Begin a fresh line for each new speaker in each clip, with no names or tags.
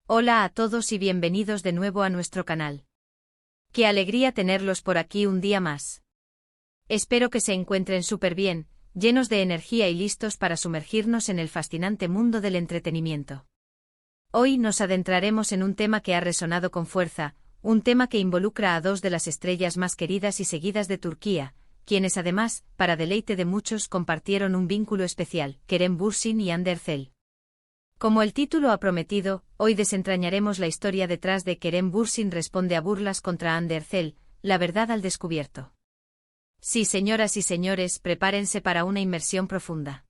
Hola a todos y bienvenidos de nuevo a nuestro canal. Qué alegría tenerlos por aquí un día más. Espero que se encuentren súper bien, llenos de energía y listos para sumergirnos en el fascinante mundo del entretenimiento. Hoy nos adentraremos en un tema que ha resonado con fuerza, un tema que involucra a dos de las estrellas más queridas y seguidas de Turquía, quienes además, para deleite de muchos, compartieron un vínculo especial, Kerem Bürsin y Hande Erçel. Como el título ha prometido, hoy desentrañaremos la historia detrás de Kerem Bürsin responde a burlas contra Hande Erçel, la verdad al descubierto. Sí, señoras y señores, prepárense para una inmersión profunda.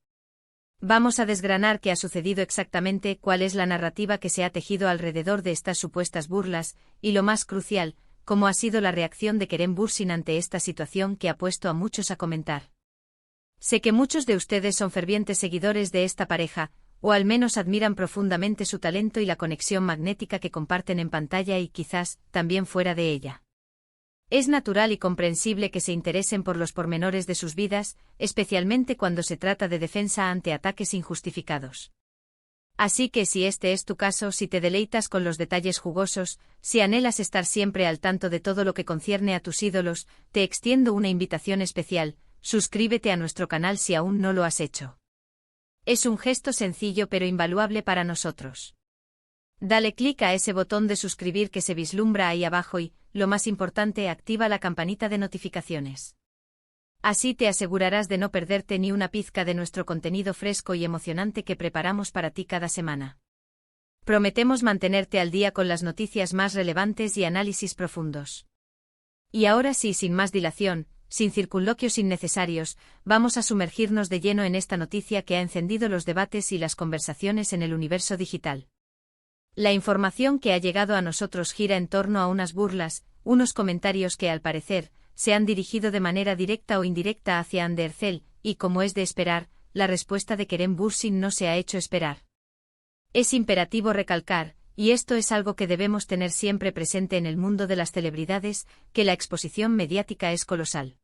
Vamos a desgranar qué ha sucedido exactamente, cuál es la narrativa que se ha tejido alrededor de estas supuestas burlas, y lo más crucial, cómo ha sido la reacción de Kerem Bürsin ante esta situación que ha puesto a muchos a comentar. Sé que muchos de ustedes son fervientes seguidores de esta pareja, o al menos admiran profundamente su talento y la conexión magnética que comparten en pantalla y quizás, también fuera de ella. Es natural y comprensible que se interesen por los pormenores de sus vidas, especialmente cuando se trata de defensa ante ataques injustificados. Así que si este es tu caso, si te deleitas con los detalles jugosos, si anhelas estar siempre al tanto de todo lo que concierne a tus ídolos, te extiendo una invitación especial: suscríbete a nuestro canal si aún no lo has hecho. Es un gesto sencillo pero invaluable para nosotros. Dale clic a ese botón de suscribir que se vislumbra ahí abajo y, lo más importante, activa la campanita de notificaciones. Así te asegurarás de no perderte ni una pizca de nuestro contenido fresco y emocionante que preparamos para ti cada semana. Prometemos mantenerte al día con las noticias más relevantes y análisis profundos. Y ahora sí, sin más dilación, sin circunloquios innecesarios, vamos a sumergirnos de lleno en esta noticia que ha encendido los debates y las conversaciones en el universo digital. La información que ha llegado a nosotros gira en torno a unas burlas, unos comentarios que al parecer, se han dirigido de manera directa o indirecta hacia Hande Erçel, y como es de esperar, la respuesta de Kerem Bürsin no se ha hecho esperar. Es imperativo recalcar, y esto es algo que debemos tener siempre presente en el mundo de las celebridades, que la exposición mediática es colosal.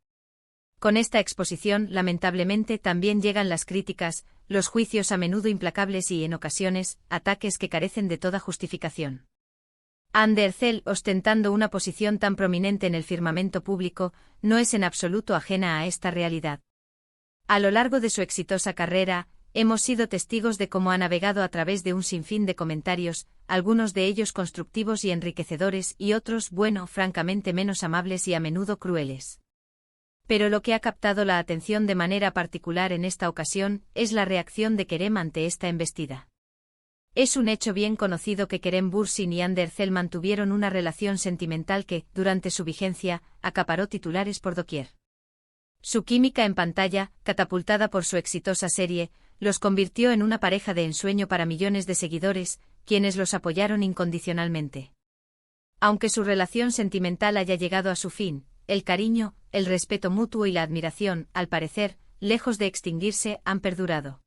Con esta exposición, lamentablemente, también llegan las críticas, los juicios a menudo implacables y, en ocasiones, ataques que carecen de toda justificación. Hande Erçel, ostentando una posición tan prominente en el firmamento público, no es en absoluto ajena a esta realidad. A lo largo de su exitosa carrera, hemos sido testigos de cómo ha navegado a través de un sinfín de comentarios, algunos de ellos constructivos y enriquecedores y otros, bueno, francamente menos amables y a menudo crueles. Pero lo que ha captado la atención de manera particular en esta ocasión es la reacción de Kerem ante esta embestida. Es un hecho bien conocido que Kerem Bürsin y Hande Erçel mantuvieron una relación sentimental que, durante su vigencia, acaparó titulares por doquier. Su química en pantalla, catapultada por su exitosa serie, los convirtió en una pareja de ensueño para millones de seguidores, quienes los apoyaron incondicionalmente. Aunque su relación sentimental haya llegado a su fin, el cariño, el respeto mutuo y la admiración, al parecer, lejos de extinguirse, han perdurado.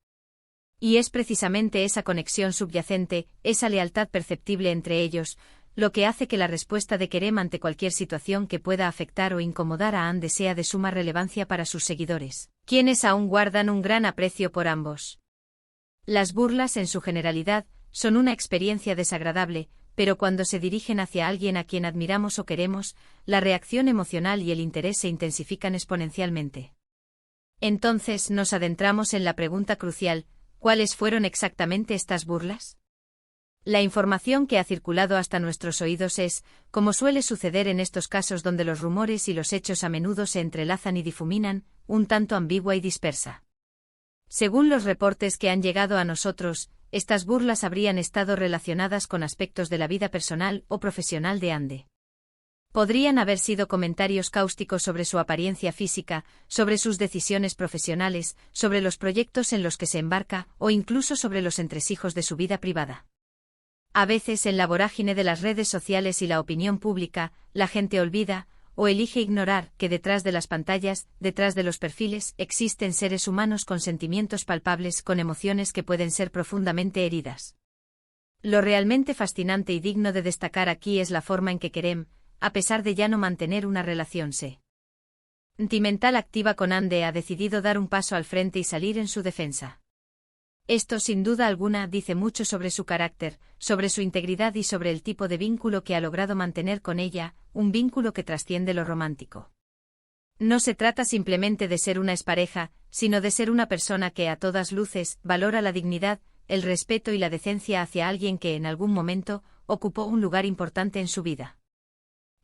Y es precisamente esa conexión subyacente, esa lealtad perceptible entre ellos, lo que hace que la respuesta de Kerem ante cualquier situación que pueda afectar o incomodar a Hande sea de suma relevancia para sus seguidores, quienes aún guardan un gran aprecio por ambos. Las burlas, en su generalidad, son una experiencia desagradable, pero cuando se dirigen hacia alguien a quien admiramos o queremos, la reacción emocional y el interés se intensifican exponencialmente. Entonces nos adentramos en la pregunta crucial: ¿cuáles fueron exactamente estas burlas? La información que ha circulado hasta nuestros oídos es, como suele suceder en estos casos donde los rumores y los hechos a menudo se entrelazan y difuminan, un tanto ambigua y dispersa. Según los reportes que han llegado a nosotros, estas burlas habrían estado relacionadas con aspectos de la vida personal o profesional de Hande. Podrían haber sido comentarios cáusticos sobre su apariencia física, sobre sus decisiones profesionales, sobre los proyectos en los que se embarca, o incluso sobre los entresijos de su vida privada. A veces, en la vorágine de las redes sociales y la opinión pública, la gente olvida, o elige ignorar, que detrás de las pantallas, detrás de los perfiles, existen seres humanos con sentimientos palpables, con emociones que pueden ser profundamente heridas. Lo realmente fascinante y digno de destacar aquí es la forma en que Kerem, a pesar de ya no mantener una relación sentimental activa con Hande, ha decidido dar un paso al frente y salir en su defensa. Esto sin duda alguna dice mucho sobre su carácter, sobre su integridad y sobre el tipo de vínculo que ha logrado mantener con ella, un vínculo que trasciende lo romántico. No se trata simplemente de ser una expareja, sino de ser una persona que a todas luces valora la dignidad, el respeto y la decencia hacia alguien que en algún momento ocupó un lugar importante en su vida.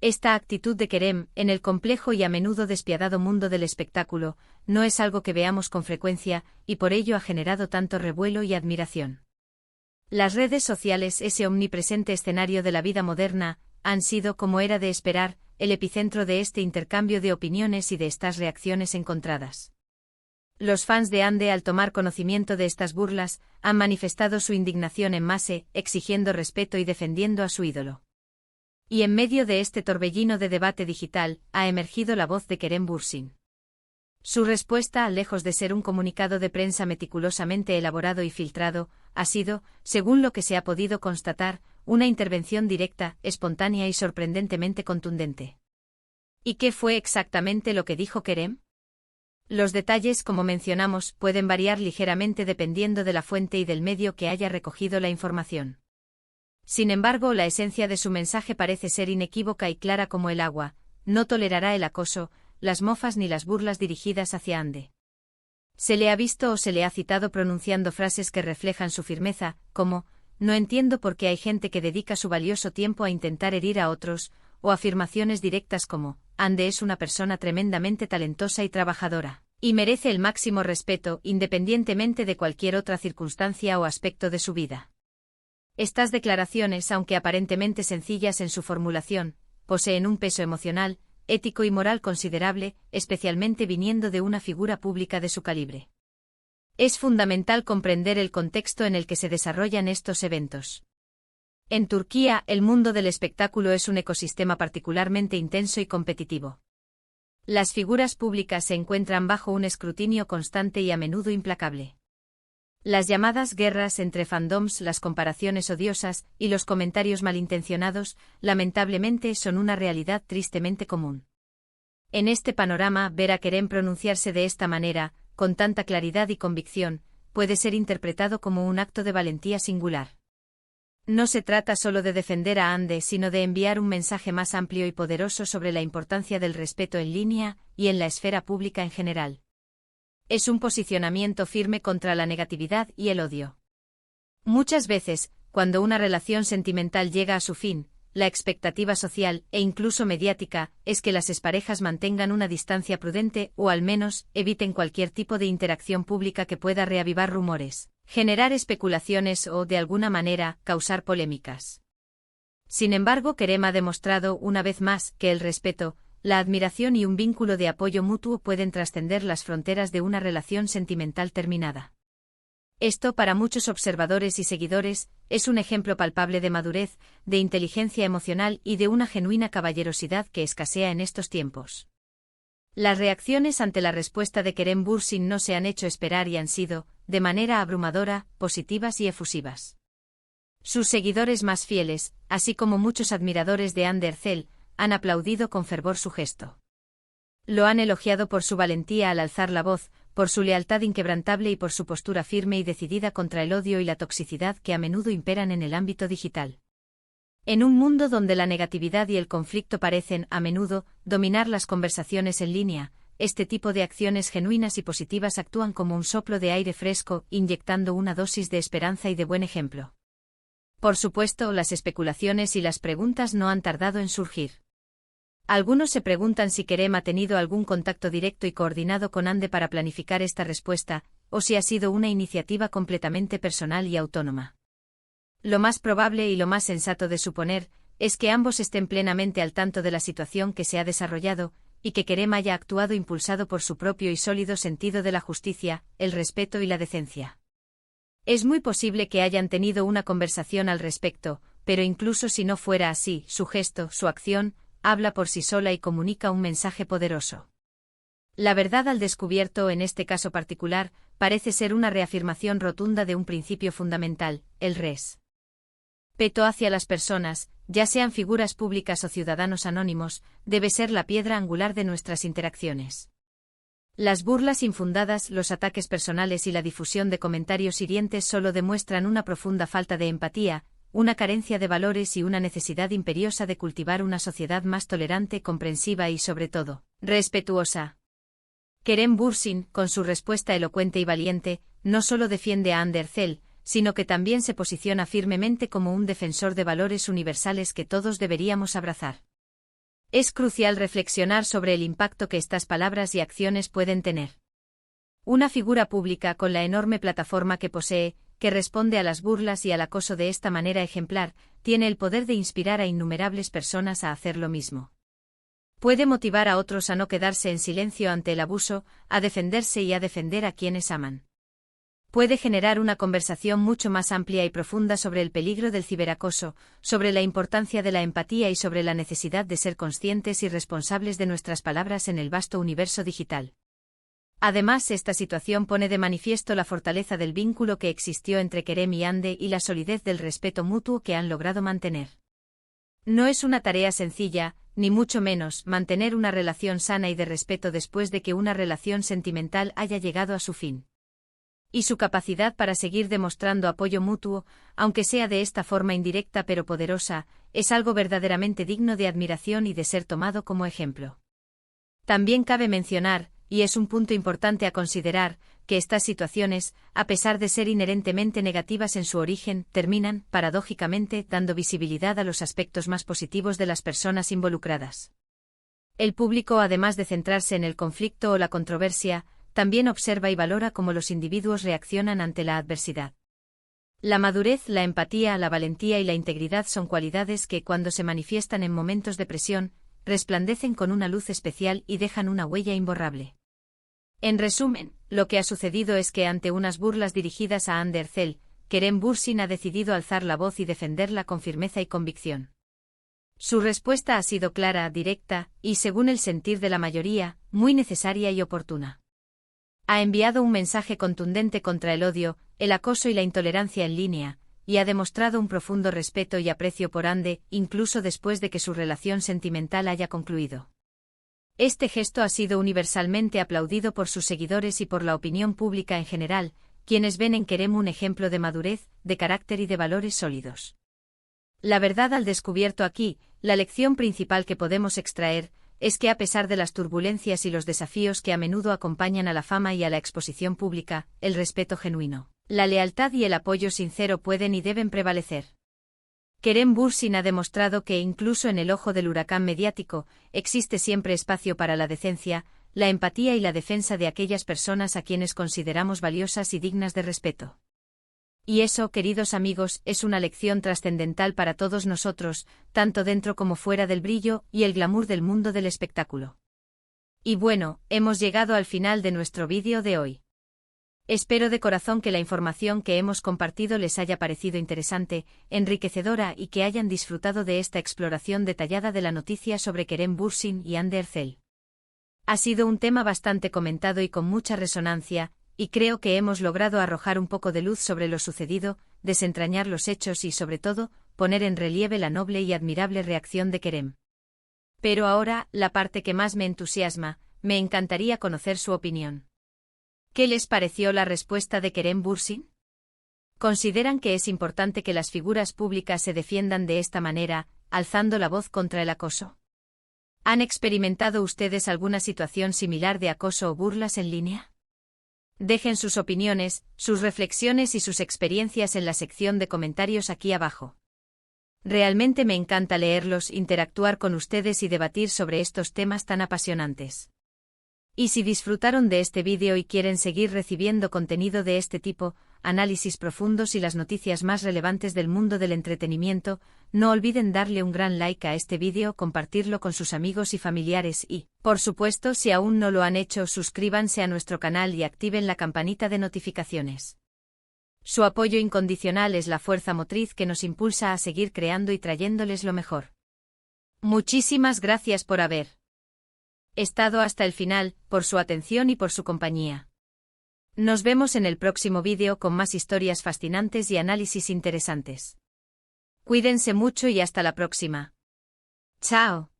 Esta actitud de Kerem, en el complejo y a menudo despiadado mundo del espectáculo, no es algo que veamos con frecuencia, y por ello ha generado tanto revuelo y admiración. Las redes sociales, ese omnipresente escenario de la vida moderna, han sido, como era de esperar, el epicentro de este intercambio de opiniones y de estas reacciones encontradas. Los fans de Ande, al tomar conocimiento de estas burlas, han manifestado su indignación en masa, exigiendo respeto y defendiendo a su ídolo. Y en medio de este torbellino de debate digital, ha emergido la voz de Kerem Bürsin. Su respuesta, lejos de ser un comunicado de prensa meticulosamente elaborado y filtrado, ha sido, según lo que se ha podido constatar, una intervención directa, espontánea y sorprendentemente contundente. ¿Y qué fue exactamente lo que dijo Kerem? Los detalles, como mencionamos, pueden variar ligeramente dependiendo de la fuente y del medio que haya recogido la información. Sin embargo, la esencia de su mensaje parece ser inequívoca y clara como el agua: no tolerará el acoso, las mofas ni las burlas dirigidas hacia Ande. Se le ha visto o se le ha citado pronunciando frases que reflejan su firmeza, como: no entiendo por qué hay gente que dedica su valioso tiempo a intentar herir a otros, o afirmaciones directas como: Ande es una persona tremendamente talentosa y trabajadora, y merece el máximo respeto, independientemente de cualquier otra circunstancia o aspecto de su vida. Estas declaraciones, aunque aparentemente sencillas en su formulación, poseen un peso emocional, ético y moral considerable, especialmente viniendo de una figura pública de su calibre. Es fundamental comprender el contexto en el que se desarrollan estos eventos. En Turquía, el mundo del espectáculo es un ecosistema particularmente intenso y competitivo. Las figuras públicas se encuentran bajo un escrutinio constante y a menudo implacable. Las llamadas guerras entre fandoms, las comparaciones odiosas y los comentarios malintencionados, lamentablemente son una realidad tristemente común. En este panorama, ver a Kerem pronunciarse de esta manera, con tanta claridad y convicción, puede ser interpretado como un acto de valentía singular. No se trata solo de defender a Ande, sino de enviar un mensaje más amplio y poderoso sobre la importancia del respeto en línea y en la esfera pública en general. Es un posicionamiento firme contra la negatividad y el odio. Muchas veces, cuando una relación sentimental llega a su fin, la expectativa social, e incluso mediática, es que las exparejas mantengan una distancia prudente o al menos eviten cualquier tipo de interacción pública que pueda reavivar rumores, generar especulaciones o, de alguna manera, causar polémicas. Sin embargo, Kerem ha demostrado una vez más que el respeto, la admiración y un vínculo de apoyo mutuo pueden trascender las fronteras de una relación sentimental terminada. Esto, para muchos observadores y seguidores, es un ejemplo palpable de madurez, de inteligencia emocional y de una genuina caballerosidad que escasea en estos tiempos. Las reacciones ante la respuesta de Kerem Bürsin no se han hecho esperar y han sido, de manera abrumadora, positivas y efusivas. Sus seguidores más fieles, así como muchos admiradores de Hande Erçel, han aplaudido con fervor su gesto. Lo han elogiado por su valentía al alzar la voz, por su lealtad inquebrantable y por su postura firme y decidida contra el odio y la toxicidad que a menudo imperan en el ámbito digital. En un mundo donde la negatividad y el conflicto parecen, a menudo, dominar las conversaciones en línea, este tipo de acciones genuinas y positivas actúan como un soplo de aire fresco, inyectando una dosis de esperanza y de buen ejemplo. Por supuesto, las especulaciones y las preguntas no han tardado en surgir. Algunos se preguntan si Kerem ha tenido algún contacto directo y coordinado con Hande para planificar esta respuesta, o si ha sido una iniciativa completamente personal y autónoma. Lo más probable y lo más sensato de suponer, es que ambos estén plenamente al tanto de la situación que se ha desarrollado, y que Kerem haya actuado impulsado por su propio y sólido sentido de la justicia, el respeto y la decencia. Es muy posible que hayan tenido una conversación al respecto, pero incluso si no fuera así, su gesto, su acción, habla por sí sola y comunica un mensaje poderoso. La verdad al descubierto en este caso particular, parece ser una reafirmación rotunda de un principio fundamental, el respeto hacia las personas, ya sean figuras públicas o ciudadanos anónimos, debe ser la piedra angular de nuestras interacciones. Las burlas infundadas, los ataques personales y la difusión de comentarios hirientes solo demuestran una profunda falta de empatía, una carencia de valores y una necesidad imperiosa de cultivar una sociedad más tolerante, comprensiva y, sobre todo, respetuosa. Kerem Bürsin, con su respuesta elocuente y valiente, no solo defiende a Hande Erçel, sino que también se posiciona firmemente como un defensor de valores universales que todos deberíamos abrazar. Es crucial reflexionar sobre el impacto que estas palabras y acciones pueden tener. Una figura pública con la enorme plataforma que posee, que responde a las burlas y al acoso de esta manera ejemplar, tiene el poder de inspirar a innumerables personas a hacer lo mismo. Puede motivar a otros a no quedarse en silencio ante el abuso, a defenderse y a defender a quienes aman. Puede generar una conversación mucho más amplia y profunda sobre el peligro del ciberacoso, sobre la importancia de la empatía y sobre la necesidad de ser conscientes y responsables de nuestras palabras en el vasto universo digital. Además, esta situación pone de manifiesto la fortaleza del vínculo que existió entre Kerem y Hande y la solidez del respeto mutuo que han logrado mantener. No es una tarea sencilla, ni mucho menos, mantener una relación sana y de respeto después de que una relación sentimental haya llegado a su fin. Y su capacidad para seguir demostrando apoyo mutuo, aunque sea de esta forma indirecta pero poderosa, es algo verdaderamente digno de admiración y de ser tomado como ejemplo. También cabe mencionar, y es un punto importante a considerar, que estas situaciones, a pesar de ser inherentemente negativas en su origen, terminan, paradójicamente, dando visibilidad a los aspectos más positivos de las personas involucradas. El público, además de centrarse en el conflicto o la controversia, también observa y valora cómo los individuos reaccionan ante la adversidad. La madurez, la empatía, la valentía y la integridad son cualidades que, cuando se manifiestan en momentos de presión, resplandecen con una luz especial y dejan una huella imborrable. En resumen, lo que ha sucedido es que ante unas burlas dirigidas a Hande Erçel, Kerem Bürsin ha decidido alzar la voz y defenderla con firmeza y convicción. Su respuesta ha sido clara, directa, y, según el sentir de la mayoría, muy necesaria y oportuna. Ha enviado un mensaje contundente contra el odio, el acoso y la intolerancia en línea, y ha demostrado un profundo respeto y aprecio por Hande, incluso después de que su relación sentimental haya concluido. Este gesto ha sido universalmente aplaudido por sus seguidores y por la opinión pública en general, quienes ven en Kerem un ejemplo de madurez, de carácter y de valores sólidos. La verdad al descubierto aquí, la lección principal que podemos extraer, es que a pesar de las turbulencias y los desafíos que a menudo acompañan a la fama y a la exposición pública, el respeto genuino, la lealtad y el apoyo sincero pueden y deben prevalecer. Kerem Bürsin ha demostrado que incluso en el ojo del huracán mediático, existe siempre espacio para la decencia, la empatía y la defensa de aquellas personas a quienes consideramos valiosas y dignas de respeto. Y eso, queridos amigos, es una lección trascendental para todos nosotros, tanto dentro como fuera del brillo y el glamour del mundo del espectáculo. Y bueno, hemos llegado al final de nuestro vídeo de hoy. Espero de corazón que la información que hemos compartido les haya parecido interesante, enriquecedora y que hayan disfrutado de esta exploración detallada de la noticia sobre Kerem Bürsin y Hande Erçel. Ha sido un tema bastante comentado y con mucha resonancia, y creo que hemos logrado arrojar un poco de luz sobre lo sucedido, desentrañar los hechos y, sobre todo, poner en relieve la noble y admirable reacción de Kerem. Pero ahora, la parte que más me entusiasma, me encantaría conocer su opinión. ¿Qué les pareció la respuesta de Kerem Bürsin? ¿Consideran que es importante que las figuras públicas se defiendan de esta manera, alzando la voz contra el acoso? ¿Han experimentado ustedes alguna situación similar de acoso o burlas en línea? Dejen sus opiniones, sus reflexiones y sus experiencias en la sección de comentarios aquí abajo. Realmente me encanta leerlos, interactuar con ustedes y debatir sobre estos temas tan apasionantes. Y si disfrutaron de este vídeo y quieren seguir recibiendo contenido de este tipo, análisis profundos y las noticias más relevantes del mundo del entretenimiento, no olviden darle un gran like a este vídeo, compartirlo con sus amigos y familiares y, por supuesto, si aún no lo han hecho, suscríbanse a nuestro canal y activen la campanita de notificaciones. Su apoyo incondicional es la fuerza motriz que nos impulsa a seguir creando y trayéndoles lo mejor. Muchísimas gracias por haber estado hasta el final, por su atención y por su compañía. Nos vemos en el próximo vídeo con más historias fascinantes y análisis interesantes. Cuídense mucho y hasta la próxima. Chao.